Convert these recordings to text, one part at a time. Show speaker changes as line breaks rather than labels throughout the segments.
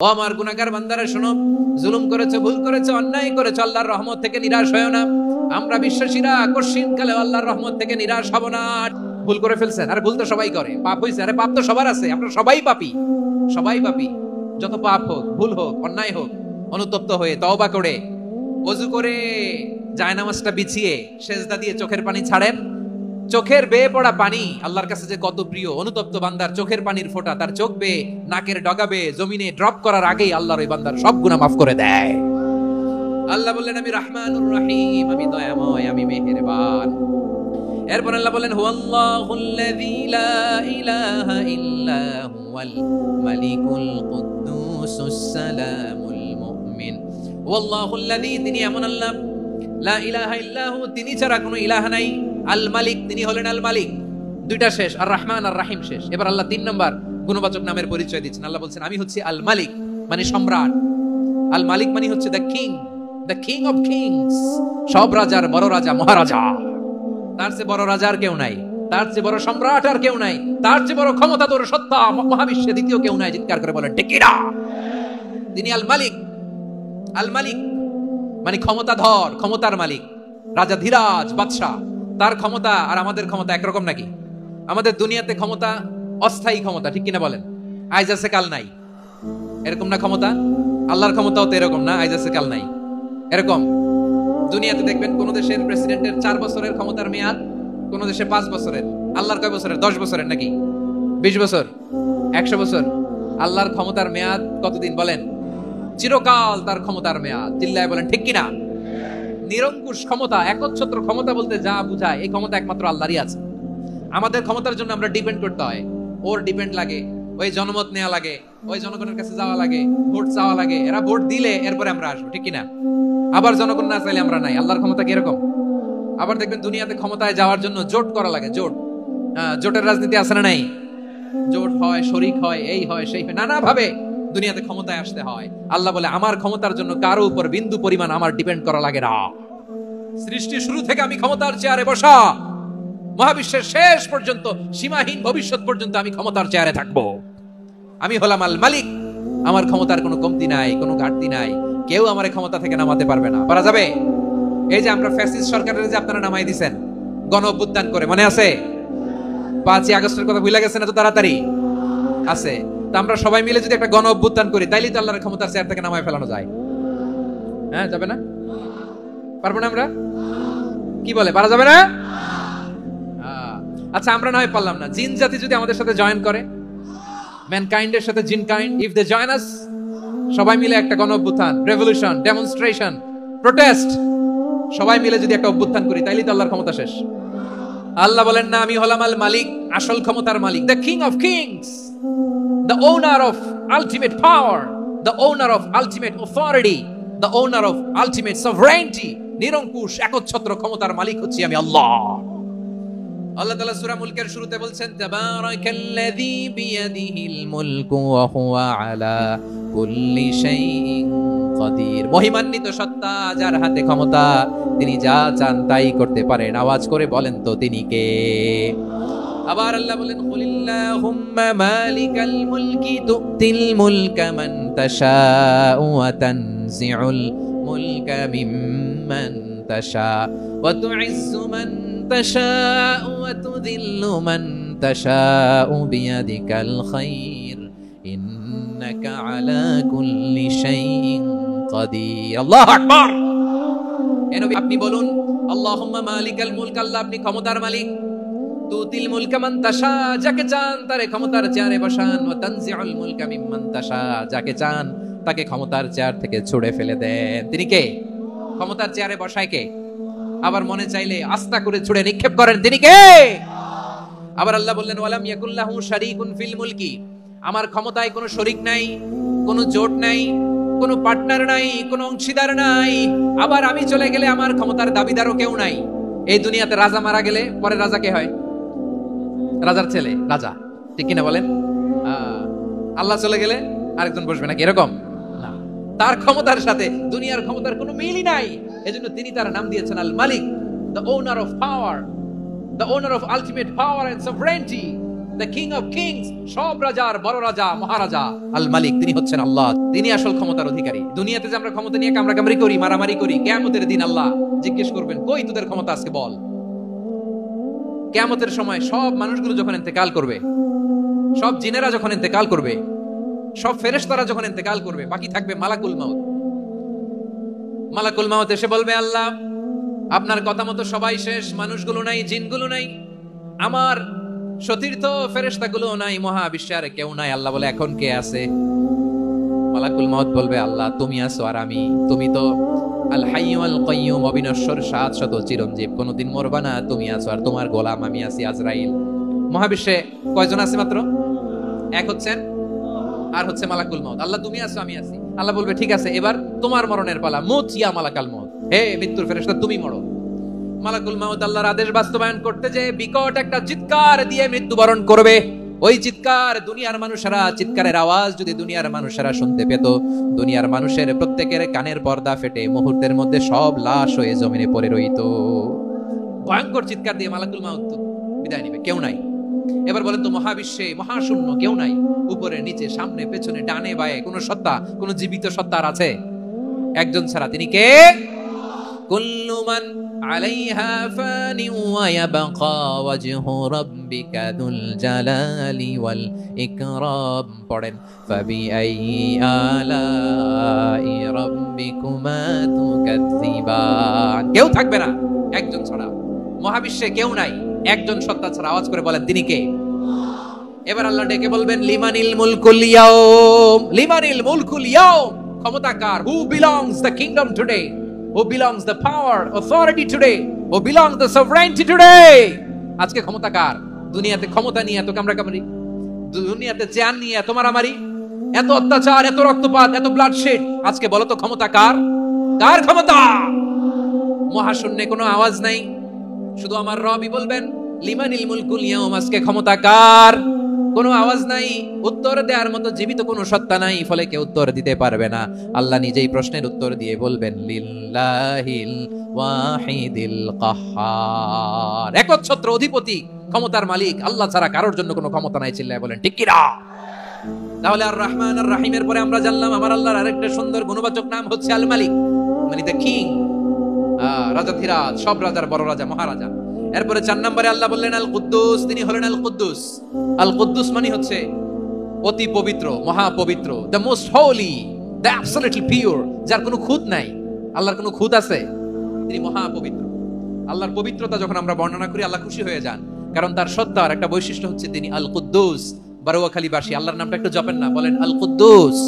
ও আমার গুনাহগার বান্দারা শোনো, জুলুম করেছো, ভুল করেছো, অন্যায় করেছো, আল্লাহর রহমত থেকে নিরাশ হয়ো না। আমরা বিশ্বাসীরা কশিনকালে আল্লাহর রহমত থেকে নিরাশ হব না। ভুল করে ফেলছেন, আরে ভুল তো সবাই করে, পাপ হইছে, আরে পাপ তো সবার আছে, আমরা সবাই পাপী, সবাই পাপী। যত পাপ হোক, ভুল হোক, অন্যায় হোক, অনুতপ্ত হয়ে তওবা করে ওযু করে জায়নামাজটা বিছিয়ে সেজদা দিয়ে চোখের পানি ছাড়েন। চোখের বেয়ে পড়া পানি আল্লাহর কাছে যে কত প্রিয়। অনুতপ্ত বান্দার চোখের পানির ফোঁটা তার চোখ বেয়ে নাকের ডগা বেয়ে জমিনে ড্রপ করার আগেই আল্লাহর ওই বান্দার সব গুনাহ মাফ করে দেয়। আল্লাহ বললেন আমি রাহমানুর রহিম, আমি দয়াময়, আমি মেহেরবান। এরপর আল্লাহ বললেন হুয়াল্লাহুল্লাযী লা ইলাহা ইল্লা হুয়াল মালিকুল কুদ্দুসুস সালামুল মুমিন। হুয়াল্লাহুল্লাযী, তিনি এমন আল্লাহ, লা ইলাহা ইল্লাহু, তিনি ছাড়া কোনো ইলাহ নাই। আল মালিক, তিনি হলেন আল মালিক। দুইটা শেষ, আর রহমান আর রাহিম শেষ। এবার আল্লাহ 3 নম্বর গুণবাচক নামের পরিচয় দিচ্ছেন। আল্লাহ বলছেন আমি হচ্ছি আল মালিক, মানে সম্রাট। আল মালিক মানে হচ্ছে দ্য কিং অফ কিংস, সব রাজার বড় রাজা, মহারাজা। তার চেয়ে বড় রাজা আর কেউ নাই, তার চেয়ে বড় সম্রাট আর কেউ নাই, তার চেয়ে বড় ক্ষমতাধর সত্তা মহাবিশ্বে দ্বিতীয় কেউ নাই। চিৎকার করে বলেন ঠিক কিনা? তিনি আল মালিক। আল মালিক মানে ক্ষমতাধর, ক্ষমতার মালিক, রাজা ধীরাজ বাদশাহ। তার ক্ষমতা আর আমাদের ক্ষমতা একরকম নাকি? আমাদের দুনিয়াতে ক্ষমতা অস্থায়ী ক্ষমতা, ঠিক কিনা বলেন? আজ আছে কাল নাই, এরকম না ক্ষমতা? আল্লাহর ক্ষমতাও তো এরকম না, আজ আছে কাল নাই এরকম। দুনিয়াতে দেখবেন কোন দেশের প্রেসিডেন্টের 4 বছরের ক্ষমতার মেয়াদ, কোন দেশে 5 বছরের। আল্লাহর কয় বছরের? 10 বছরের নাকি 20 বছর, 100 বছর? আল্লাহর ক্ষমতার মেয়াদ কতদিন বলেন? চিরকাল তার ক্ষমতার মেয়াদ। চিল্লায় বলেন ঠিক কিনা? নিরঙ্কুশ ক্ষমতা, একচ্ছত্র ক্ষমতা বলতে যা বুঝায়, এই ক্ষমতা একমাত্র আল্লাহরই আছে। আমাদের ক্ষমতার জন্য আমরা ডিপেন্ড করতে হয়, ওর ডিপেন্ড লাগে, ওই জনমত নেওয়া লাগে, ওই জনগণের কাছে যাওয়া লাগে, ভোট চাওয়া লাগে। এরা ভোট দিলে এরপরে আমরা আসবো, ঠিক কিনা? আবার জনগণ না চাইলে আমরা নাই। আল্লাহর ক্ষমতা কি এরকম? আবার দেখবেন দুনিয়াতে ক্ষমতায় যাওয়ার জন্য জোট করা লাগে। জোটের রাজনীতি আছে না নাই? জোট হয়, শরিক হয়, এই হয়, সেই হয়, নানা ভাবে দুনিয়াতে ক্ষমতায় আসতে হয়। আল্লাহ বলে আমার ক্ষমতার জন্য কারো উপর বিন্দু পরিমাণ আমার ডিপেন্ড করা লাগে না। সৃষ্টি শুরু থেকে আমি ক্ষমতার চেয়ারে বসা, মহাবিশ্বের শেষ পর্যন্ত, সীমাহীন ভবিষ্যৎ পর্যন্ত আমি ক্ষমতার চেয়ারে থাকবো। আমি হলাম আল মালিক। আমার ক্ষমতার কোনো কমতি নাই, কোনো ঘাটতি নাই। কেউ আমার ক্ষমতা থেকে নামাতে পারবে না। পারা যাবে? এই যে আমরা ফ্যাসিস্ট সরকারের যে আপনারা নামাই দিছেন গণ অভ্যুত্থান করে, মনে আছে? 5ই আগস্টের কথা ভুলে গেছেন এত তাড়াতাড়ি? আছে। তা আমরা সবাই মিলে যদি একটা গণ অভ্যুত্থান করি, তাইলে তো আল্লাহর ক্ষমতার চেয়ার থেকে নামায় ফেলানো যায়। হ্যাঁ, যাবে না? পারবো না আমরা? কি বলে, পারা যাবে না? আচ্ছা, আমরা নয় পারলাম না, জিন জাতি যদি আমাদের সাথে জয়েন করে, ম্যানকাইন্ডের সাথে জিনকাইন্ড, ইফ দে জয়েন আস, সবাই মিলে একটা গণ অভ্যুত্থান, রেভলিউশন, ডেমনস্ট্রেশন, প্রোটেস্ট, সবাই মিলে যদি একটা অভ্যুত্থান করি, তাইলে তো আল্লাহর ক্ষমতা শেষ। আল্লাহ বলেন না, আমি হলাম আল মালিক, আসল ক্ষমতার মালিক, the king of kings, the owner of ultimate power, the owner of ultimate authority, the owner of ultimate sovereignty, নিরঙ্কুশ একচ্ছত্র ক্ষমতার মালিক হচ্ছি আমি আল্লাহ। আল্লাহ তাআলা সূরা মুলকের শুরুতে বলছেন তাবারাকাল্লাযী বিয়াদিহিল মুলকু ওয়া হুয়া আলা কুল্লি শাইইন কাদির। মহিমান্বিত সত্তা, যার হাতে ক্ষমতা, তিনি যা চান তাই করতে পারেন। আওয়াজ করে বলেন তো তিনি কে? আবার আল্লাহ বলেন কুলিল্লাহুম্মা মালিকাল মুলকি তুতিল মুলকা মান তাশাউ ওয়া তানজিউল মুলকা মিম্মান তাশা ওয়া তুইজ্জু মান তাশাউ ওয়া তুযিল্লু মান তাশাউ বিয়াদিকাল খায়র ইন্নাকা আলা কুল্লি শাইইন কাদির। আল্লাহু আকবার। এ নবী আপনি বলুন আল্লাহুম্মা মালিকাল মুলক, আল্লাহ আপনি ক্ষমতার মালিক। তুতিল মুলকা মান তাশা, যাকে চান তারে ক্ষমতার চেয়ারে বসান। ওয়া তানজিউল মুলকা মিম্মান তাশা, যাকে চান তাকে ক্ষমতার চেয়ার থেকে ছুড়ে ফেলে দেন। তিনি কে? ক্ষমতার চেয়ারে বসায় কে? আবার মনে চাইলে আস্থা করে ছুড়ে নিক্ষেপ করেন, তিনি কে? আবার আল্লাহ বললেন ওয়ালাম ইয়াকুল্লাহু শারীকুন ফিল মুলকি, আমার ক্ষমতায় কোনো শরীক নাই, কোনো জোট নাই, কোনো পার্টনার নাই, কোনো অংশীদার নাই। আবার আমি চলে গেলে আমার ক্ষমতার দাবিদারও কেউ নাই। এই দুনিয়াতে রাজা মারা গেলে পরে রাজা কে হয়? রাজার ছেলে রাজা, ঠিক কিনা বলেন? আল্লাহ চলে গেলে আরেকজন বসবে নাকি? এরকম না। তার ক্ষমতার সাথে দুনিয়ার ক্ষমতার কোনো মিলই নাই। এজন্য তিনি তার নাম দিয়েছেন আল মালিক, the owner of power, the owner of ultimate power and sovereignty, the king of kings, সব রাজার বড় রাজা, মহারাজা। আল মালিক, তিনি হচ্ছেন আল্লাহ, তিনি আসল ক্ষমতার অধিকারী। দুনিয়াতে যে আমরা ক্ষমতা নিয়ে কামড়াকামড়ি করি, মারামারি করি, কিয়ামতের দিন আল্লাহ জিজ্ঞেস করবেন, কই তোদের ক্ষমতা আজকে বল। কিয়ামতের সময় সব মানুষগুলো যখন ইন্তেকাল করবে, সব জিনেরা যখন ইন্তেকাল করবে, সব ফেরেশতারা যখন ইন্তেকাল করবে, বাকি থাকবে মালাকুল মাউত। মালাকুল মাউত এসে বলবে, আল্লাহ আপনার কথা মতো সবাই শেষ, মানুষগুলো নাই, জিনগুলো নাই, আমার সতীর্থ ফেরেশতাগুলো নাই, মহাবিশ্বে আর কেউ নাই। আল্লাহ বলে, এখন কে আছে? মালাকুল মাউত বলবে, আল্লাহ তুমি আছো আর আমি। তুমি তো আল হাইয়্যু আল কাইয়্যুম, অবিনশ্বর, শাশ্বত, চিরঞ্জীব, কোনদিন মরবা না, তুমি আছো। আর তোমার গোলাম আমি আছি, আজরাইল। মহাবিশ্বে কয়জন আছে? মাত্র এক হচ্ছেন, আর হচ্ছে মালাকুল মাউত। আল্লাহ তুমি আছো, আমি আছি। আল্লাহ বলবে, ঠিক আছে, এবার তোমার মরণের পালা, মুত ইয়া মালাকাল মাউত, হে মৃত্যুর ফেরেশতা তুমি মরো। মালাকুল মাউত আল্লাহর আদেশ বাস্তবায়ন করতে যে বিকট একটা চিৎকার দিয়ে মৃত্যুবরণ করবে। ওই চিৎকার দুনিয়ার মানুষেরা, চিৎকারের আওয়াজ যদি দুনিয়ার মানুষেরা শুনতে পেত, দুনিয়ার মানুষের প্রত্যেকের কানের পর্দা ফেটে মুহূর্তের মধ্যে সব লাশ হয়ে জমিনে পড়ে রইত। ভয়ঙ্কর চিৎকার দিয়ে মালাকুল মাউত বিদায় নিবে, কেউ নাই। এবার বলেন তো, মহাবিশ্বে মহাশূন্য, কেউ নাই, উপরে নিচে সামনে পেছনে ডানে বায়ে কোন সত্তা, কোন জীবিত সত্তা আছে? একজন ছাড়া, তিনি কে? কুল্লু মান আলাইহা ফানি ওয়া ইয়াবকা ওয়াজহু রাব্বিকা যুল জালালি ওয়াল ইকরাম। পড়েন, ফাবিআইয়ি আলাই রাব্বিকুমা তুকাযযিবান। কেউ থাকবে না একজন ছাড়া, মহাবিশ্বে কেউ নাই একজন সত্তা ছাড়া। আওয়াজ করে বলেন, তিনি কে? এবার আল্লাহ ডেকে বলবেন, লিমানিল মুলকুল ইয়াউম, লিমানিল মুলকুল ইয়াউম, ক্ষমতা কার? Who belongs the kingdom today, who belongs the power authority today, who belongs the sovereignty today. আজকে ক্ষমতা কার? দুনিয়াতে ক্ষমতা নিয়ে এত কামড়াকামড়ি, দুনিয়াতে জান নিয়ে এত মারামারি, এত অত্যাচার, এত রক্তপাত, এত ব্লাডশেড, আজকে বলো তো ক্ষমতা কার? কার ক্ষমতা? মহাশূন্যে কোনো আওয়াজ নাই, শুধু আমার রবই বলবেন, লিমানিল মুলকুল ইয়াউম, আজকে ক্ষমতা কার? কোনো আওয়াজ নাই, উত্তর দেওয়ার মতো জীবিত কোনো সত্তা নাই, ফলে কেউ উত্তর দিতে পারবে না। আল্লাহ নিজেই প্রশ্নের উত্তর দিয়ে বলবেন, লিল্লাহিল ওয়াহিদিল কাহ্হার, একচ্ছত্র অধিপতি, ক্ষমতার মালিক আল্লাহ ছাড়া কারোর জন্য কোনো ক্ষমতা নাই। চিল্লায় বলেন ঠিক কিনা? তাহলে আর রহমান আর রাহিমের পরে আমরা জানলাম আমার আল্লাহর আরেকটা সুন্দর গুণবাচক নাম হচ্ছে আল মালিক, মানে দ্য কিং, রাজাধিরাজ, সব রাজার বড় রাজা, মহারাজা। এরপরে 4 নম্বরে আল্লাহ বললেন আল কুদ্দুস, তিনি হলেন আল কুদ্দুস। আল কুদ্দুস মানে হচ্ছে অতি পবিত্র, মহাপবিত্র, the most holy, the absolutely pure, যার কোনো খুঁত নাই। আল্লাহর কোনো খুঁত আছে? তিনি মহাপবিত্র। আল্লাহর পবিত্রতা যখন আমরা বর্ণনা করি, আল্লাহ খুশি হয়ে যান, কারণ তার সত্তার একটা বৈশিষ্ট্য হচ্ছে তিনি আল কুদ্দুস। বারোয়াখালীবাসী আল্লাহর নামটা একটু জপেন না, বলেন আল কুদ্দুস,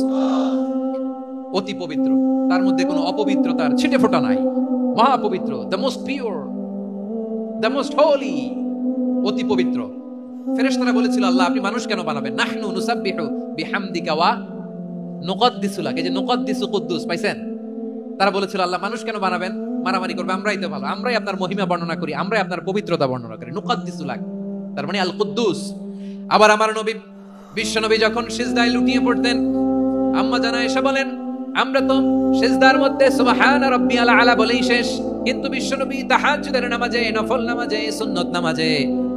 অতি পবিত্র, তার মধ্যে কোনো অপবিত্রতার ছিটে ফোঁটা নাই, মহাপবিত্র, the most pure, the most holy, অতি পবিত্র। ফেরেশতারা বলেছিল, আল্লাহ আপনি মানুষ কেন বানাবেন? নাহনু নুসাব্বিহু বিহামদিকা ওয়া নুকদ্দিসু লাক, এই যে নুকদ্দিসু কুদ্দুস পাইছেন? তারা বলেছিল, আল্লাহ মানুষ কেন বানাবেন? মারামারি করবে, আমরাই তো ভালো, আমরাই আপনার মহিমা বর্ণনা করি, আমরাই আপনার পবিত্রতা বর্ণনা করি। নুকদ্দিসু লাক, তার মানে আল কুদ্দুস। আবার আমার নবী, বিশ্ব নবী যখন সিজদায় লুটিয়ে পড়তেন, আম্মা জানা এসে বলেন, আমরা তো সিজদার মধ্যে সুবহান রাব্বিয়াল আলা বলেই শেষ, কিন্তু বিশ্বনবী তাহাজ্জুদের নামাজে, নফল নামাজে, সুন্নত নামাজে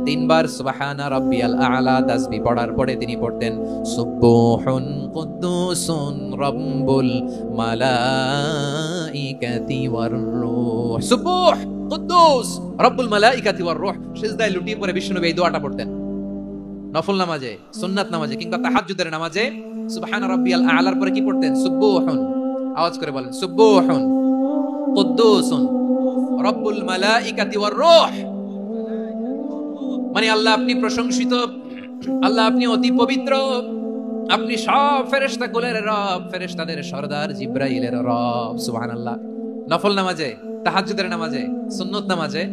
3 বার সুবহান রাব্বিয়াল আলা তাসবিহ পড়ার পরে তিনি পড়তেন সুবহুন কুদ্দুসুন রাব্বুল মালাইকাতি ওয়ার রূহ। সুবহ, কুদ্দুস, রাব্বুল মালাইকাতি ওয়ার রূহ। সিজদায় লুটিয়ে পড়ে বিশ্বনবী এই দোয়াটা পড়তেন নফল নামাজে, সুন্নাত নামাজে, কিংবা তাহাজ্জুদের নামাজে। সুবহান রাব্বিয়াল আলার পরে কি পড়তেন? সুবহুন, আওয়াজ করে বলেন, সুবহুন কুদ্দুসুন রাব্বুল মালাইকাতি ওয়ার রূহ। মানে আল্লাহ আপনি প্রশংসিত, আল্লাহ আপনি অতি পবিত্র, আপনি সব ফেরেশতাকুলের রব, ফেরেশতাদের সরদার জিবরাইলের রব। সুবহানাল্লাহ। নফল নামাজে, তাহাজ্জুদের নামাজে, সুন্নত নামাজে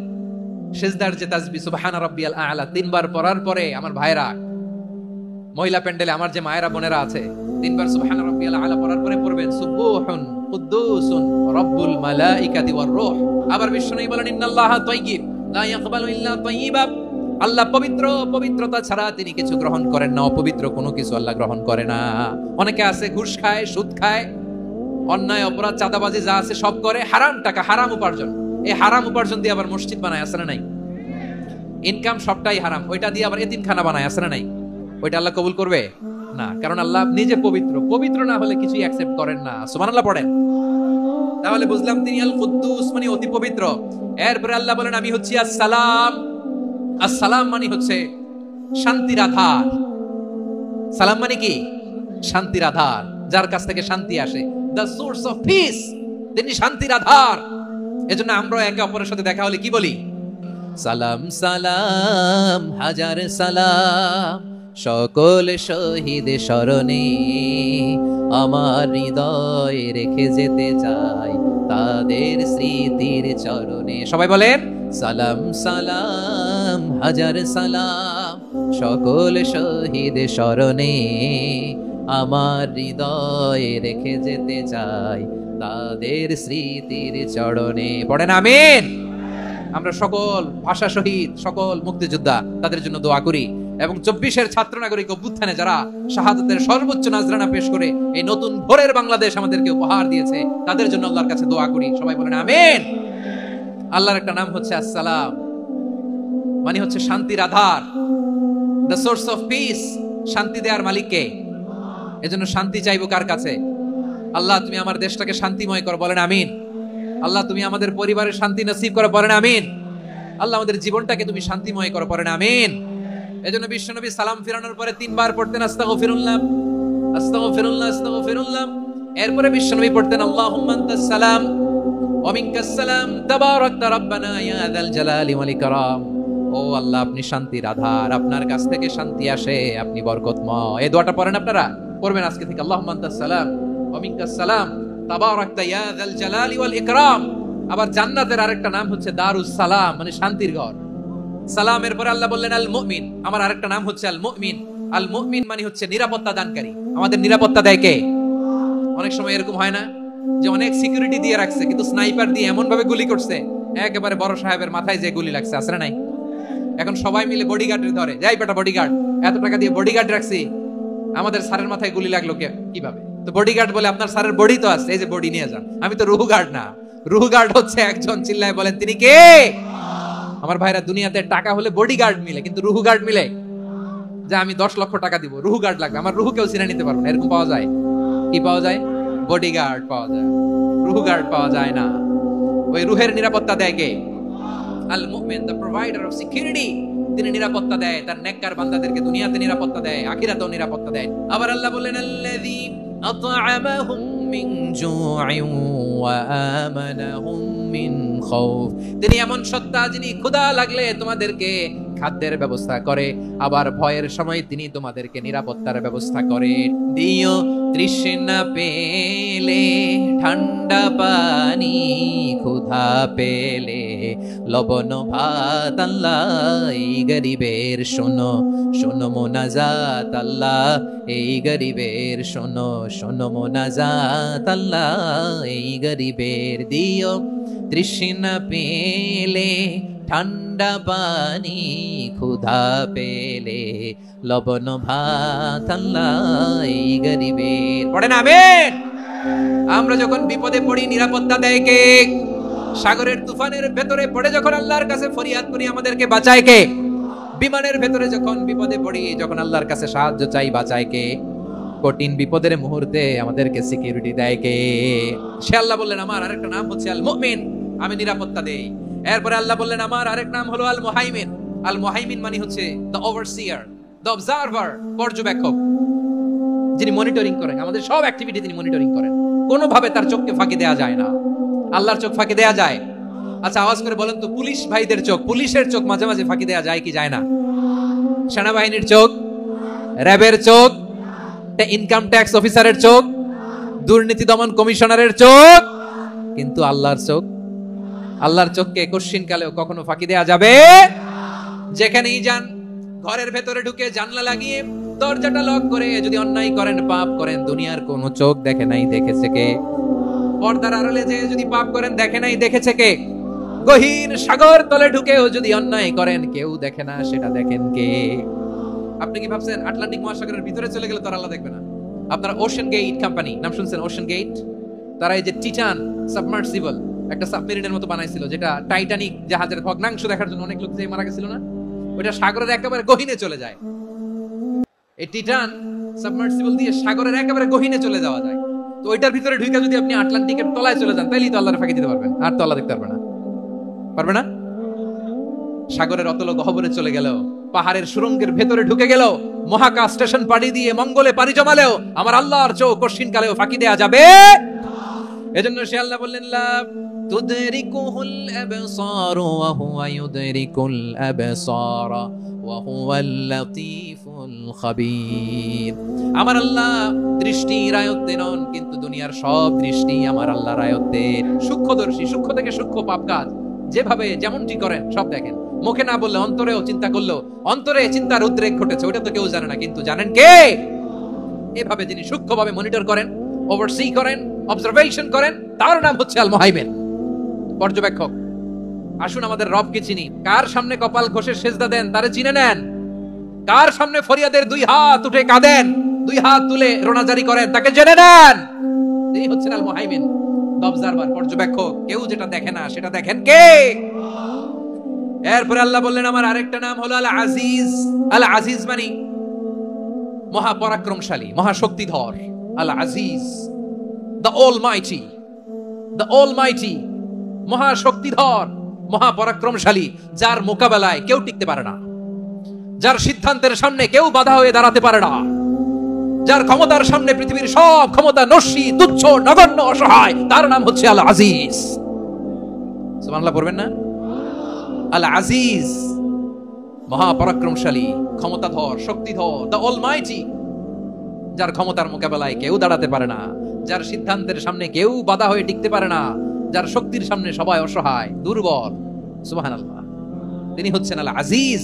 সিজদার যে তাসবিহ সুবহান রাব্বিয়াল আলা 3 বার পড়ার পরে আমার ভাইরা, মহিলা প্যান্ডেলে আমার যে মায়েরা বোনেরা আছে, 3 বার সুবহান রাব্বিয়াল আলা পড়ার পরে পড়বেন সুবহুন কুদ্দুসুন রাব্বুল মালাইকাতি ওয়ার রূহ। আবার বিশ্বনবী বলেন, ইন্নাল্লাহা তাইয়্যিব লা ইয়াকবালু ইল্লা তাইয়্যিবা, আল্লাহ পবিত্র, পবিত্রতা ছাড়া তিনি কিছু গ্রহণ করেন না, অপবিত্র কোনো কিছু আল্লাহ গ্রহণ করে না। অনেকে আছে ঘুষ খায়, সুদ খায়, অন্যায় অপরাধ, চাঁদাবাজি যা আছে সব করে, হারাম টাকা, হারাম উপার্জন। এই হারাম উপার্জন দিয়ে আবার মসজিদ বানায়, আছে না নাই? ইনকাম সবটাই হারাম, ওইটা দিয়ে আবার এতিমখানা বানায়, আছে না নাই? ওইটা আল্লাহ কবুল করবে না, কারণ আল্লাহ নিজে পবিত্র, পবিত্র না হলে কিছুই অ্যাকসেপ্ট করেন না। সুবহানাল্লাহ পড়েন। তাহলে বুঝলাম তিনি আল কুদ্দুস মানে অতি পবিত্র। এরপরে আল্লাহ বলেন আমি হচ্ছি আসসালাম। আসসালাম মানে হচ্ছে শান্তির আধার। সালাম মানে কি? শান্তির আধার, যার কাছ থেকে শান্তি আসে, দ্য সোর্স অফ পিস, তিনি শান্তির আধার। এজন্য আমরা একে অপরের সাথে দেখা হলে কি বলি? সালাম সালাম হাজার সালাম সকল শহীদ স্মরণে, আমার হৃদয় রেখে যেতে চাই তাদের স্মৃতির চরণে। সবাই বলেন সালাম সালাম হাজার সালাম সকল শহীদ স্মরণে, আমার হৃদয় রেখে যেতে চাই তাদের স্মৃতির চরণে। পড়েন আমিন। আমরা সকল ভাষা শহীদ, সকল মুক্তিযোদ্ধা, তাদের জন্য দোয়া করি এবং 24-এর ছাত্র নাগরিক অভ্যুত্থানে যারা শাহাদাতের সর্বোচ্চ নাজরানা পেশ করে এই নতুন ভোরের বাংলাদেশ আমাদেরকে উপহার দিয়েছে, তাদের জন্য আল্লাহর কাছে দোয়া করি। সবাই বলেন আমিন। আল্লাহর একটা নাম হচ্ছে আসসালাম, মানে হচ্ছে শান্তির আধার, দ্য সোর্স অফ পিস। শান্তি দেওয়ার মালিক কে? এজন্য শান্তি চাইবো কার কাছে? আল্লাহ তুমি আমার দেশটাকে শান্তিময় করো, বলেন আমিন। আল্লাহ তুমি আমাদের পরিবারের শান্তি নসিব করো, বলেন আমিন। আল্লাহ আমাদের জীবনটাকে তুমি শান্তিময় করো, বলেন আমিন। এজন্য বিশ্বনবী সালাম ফিরানোর পরে 3 বার পড়তেন আস্তাগফিরুল্লাহ আস্তাগফিরুল্লাহ আস্তাগফিরুল্লাহ। এরপরে বিশ্বনবী পড়তেন আল্লাহুম্মা আনতাস সালাম ওয়া মিনকাস সালাম তাবারাকতা রাব্বানা ইয়া যাল জালালি ওয়াল ইকরাম। ও আল্লাহ আপনি শান্তির আধার, আপনার কাছ থেকে শান্তি আসে, আপনি বরকতময়। এই দোয়াটা পড়েন আপনারা, পড়বেন আজকে থেকে। আল্লাহুম্মা আনতাস সালাম ওয়া মিনকাস সালাম তাবারাকতা ইয়া যাল জালালি ওয়াল ইকরাম। আবার জান্নাতের আরেকটা নাম হচ্ছে দারুস সালাম, মানে শান্তির ঘর। সালামের পরে আল্লাহ বললেন আল মুমিন, আমার আরেকটা নাম হচ্ছে আল মুমিন। আল মুমিন মানে হচ্ছে নিরাপত্তা দানকারী। আমাদের নিরাপত্তা দেয় কে? অনেক সময় এরকম হয় না যে অনেক সিকিউরিটি দিয়ে রাখছে, কিন্তু স্নাইপার দিয়ে এমন ভাবে গুলি করছে একেবারে বড় সাহেবের মাথায় যে গুলি লাগছে, আছে না নাই? এখন সবাই মিলে বডিগার্ডের ধরে, যাই বেটা বডিগার্ড, এত টাকা দিয়ে বডিগার্ড রাখছি, আমাদের স্যারের মাথায় গুলি লাগলো কিভাবে? তো বডিগার্ড বলে আপনার স্যারের বডি তো আছে, এই যে বডি নিয়ে যান। আমি তো রুহু গার্ড না, রুহু গার্ড হচ্ছে একজন, চিল্লায় বলেন তিনি কে? আমার ভাইরা, দুনিয়াতে টাকা হলে বডিগার্ড মিলে, কিন্তু রুহু গার্ড মিলে? যে আমি 10 লক্ষ টাকা দিব, রুহু গার্ড লাগবে, আমার রুহু কেউ চিনে নিতে পারবে না, এরকম পাওয়া যায়? কি পাওয়া যায়? বডিগার্ড পাওয়া যায়, রুহু গার্ড পাওয়া যায় না। ওই রুহের নিরাপত্তা দেয় কে? আল মুমিন, দ্য প্রোভাইডার অফ সিকিউরিটি। তিনি নিরাপত্তা দেয় তার নেককার বান্দাদেরকে, দুনিয়াতে নিরাপত্তা দেয়, আখিরাতেও নিরাপত্তা দেয়। আবার আল্লাহ বললেন আল্লাযী আত'আমাহুম মিন জু'ইন ওয়া আমানাহুম মিন খাউফ। তিনি এমন সত্তা যিনি ক্ষুধা লাগলে তোমাদেরকে খাদ্যের ব্যবস্থা করে, আবার ভয়ের সময় তিনি তোমাদেরকে নিরাপত্তার ব্যবস্থা করে। দিও তৃষ্ণা পেলে ঠান্ডা পানি, ক্ষুধা পেলে লবণ ভাত। আল্লাহ এই গরিবের শোনো শোনো মোনাজাত, আল্লাহ এই গরিবের শোনো শোনো মোনাজাত। আল্লাহ এই গরিবের দিও তৃষ্ণা পেলে ঠান্ডা পানি, ক্ষুধা পেলে লবণ ভাত। আল্লাহ এই গরিবের। পড়েন আমিন। আমরা যখন বিপদে পড়ি নিরাপত্তা দেয় কে? সাগরের তুফানের ভেতরে পড়ে যখন আল্লাহর কাছে ফরিয়াদ করি আমাদেরকে বাঁচায় কে? বিমানের ভেতরে যখন বিপদে পড়ি, যখন আল্লাহর কাছে সাহায্য চাই, বাঁচায় কে? কঠিন বিপদের মুহূর্তে আমাদেরকে সিকিউরিটি দেয় কে? সে আল্লাহ বললেন আমার আরেকটা নাম হচ্ছে আল মুমিন, আমি নিরাপত্তা দেই। এরপরে আল্লাহ বললেন আমার আরেক নাম হলো আল মুহাইমিন। আল মুহাইমিন মানে হচ্ছে দ্য ওভারসিয়ার, দ্য অবজারভার, পর্যবেক্ষক, যিনি মনিটরিং করেন আমাদের সব অ্যাক্টিভিটি, তিনি মনিটরিং করেন। কোনোভাবে তার চোখকে ফাঁকি দেয়া যায় না। আল্লাহর চোখ ফাঁকি দেয়া যায়? আচ্ছা আওয়াজ করে বলেন তো, পুলিশ ভাইদের চোখ, পুলিশের চোখ মাঝে মাঝে ফাঁকি দেয়া যায় কি যায় না? সেনাবাহিনীর চোখ, র্যাবের চোখ, ইনকাম ট্যাক্স অফিসারের চোখ, দুর্নীতি দমন কমিশনারের চোখ, কিন্তু আল্লাহর চোখ? আল্লাহর চোখকে কোশ্চিনকালেও কখনো ফাঁকি দেয়া যাবে? যেখানেই যান, ঘরের ভেতরে ঢুকে জানলা লাগিয়ে দরজাটা লক করে যদি অন্যায় করেন, পাপ করেন, দুনিয়ার কোন চোখ দেখে নাই, দেখেছে কে? পর্দার আড়ালে যে যদি পাপ করেন, দেখে নাই, দেখেছে কে? গহীন সাগর তলে ঢুকেও যদি অন্যায় করেন, কেউ দেখে না, সেটা দেখেন কে? আপনি কি ভাবছেন আটলান্টিক মহাসাগরের ভিতরে চলে গেলে তো আল্লাহ দেখবে না? আপনারা ওশান গেট কোম্পানি নাম শুনছেন? ওশান গেট, তারা এই যে টিটান সাবমার্সিবল একটা সাবমেরিনের মতো বানাইছিল, যেটা টাইটানিক জাহাজের ভগ্নাংশ দেখার জন্য অনেক লোক যে মারা গেছিল না? ওটা সাগরের একেবারে গহীনে চলে যায়। এই টাইটান সাবমার্সিবল দিয়ে সাগরের একেবারে গহীনে চলে যাওয়া যায়। তো ওইটার ভিতরে ঢুকে যদি আপনি আটলান্টিকের তলায় চলে যান, তাইলেই তো আল্লাহর ফাঁকি দিতে পারবেন, আর তো আল্লাহ দেখতে পারবে না। সাগরের অতল গহ্বরে চলে গেল, পাহাড়ের সুরঙ্গের ভেতরে ঢুকে গেল, মহাকাশ স্টেশন পাড়ি দিয়ে মঙ্গলে পাড়ি জমালেও আমার আল্লাহর চোখ কঠিন কালেও ফাঁকি দেয়া যাবে। এজন্য সে আল্লাহ বললেন, লা তুদরিকুহুল আবসার ওয়া হুয়া ইউদরিকুল আবসার ওয়া হুয়াল লাতীফুল খাবীর। আমার আল্লাহ দৃষ্টির আয়ত্তে নন, কিন্তু দুনিয়ার সব দৃষ্টি আমার আল্লাহর আয়ত্তে। সূক্ষ্মদর্শী, সূক্ষ্ম থেকে সূক্ষ্ম পাপ কাজ যেভাবে যেমনটি করেন সব দেখেন। মুখে না বললে অন্তরেও চিন্তা করলেও অন্তরে চিন্তার উদ্রেক ঘটেছে, ওটা তো কেউ জানে না, কিন্তু জানেন কে? এভাবে যিনি সূক্ষ্মভাবে মনিটর করেন, ওভারসি করেন, অবজারভেশন করেন, তার নাম হচ্ছে আল মুহাইমিন, পর্যবেক্ষক। আসুন আমাদের রবকে চিনি। কার সামনে কপাল ঘষে সেজদা দেন তারে চিনে নেন। কার সামনে ফরিয়াদের দুই হাত উঠে কাঁদেন, দুই হাত তুলে রোনাজারি করেন, তাকে জেনে নেন। তিনি হচ্ছেন আল মুহাইমিন, অবজারভার, পর্যবেক্ষক। কেউ যেটা দেখে না সেটা দেখেন কে? এরপরে আল্লাহ বললেন আমার আরেকটা নাম হলো আল আজিজ। আল আজিজ মানে মহাপরাক্রমশালী, মহাশক্তিধর। আল আজিজ, দ্য অলমাইটি, দ্য অলমাইটি, মহাশক্তিধর, মহাপরাক্রমশালী, যার মোকাবেলায় কেউ টিকতে পারে না, যার সিদ্ধান্তের সামনে কেউ বাধা হয়ে দাঁড়াতে পারে না, যার ক্ষমতার সামনে পৃথিবীর সব ক্ষমতা নস্যি, তুচ্ছ, নগণ্য, অসহায়, তার নাম হচ্ছে আল আজিজ। সুবহানাল্লাহ পড়বেন না? আল আজিজ, মহাপরাক্রমশালী, ক্ষমতাধর, শক্তিধর, দ্য অলমাইটি, যার ক্ষমতার মোকাবেলায় কেউ দাঁড়াতে পারে না, যার সিদ্ধান্তের সামনে কেউ বাধা হয়ে টিকতে পারে না, যার শক্তির সামনে সবাই অসহায়, দুর্বল। সুবহানাল্লাহ, তিনি হচ্ছেন আল আজিজ।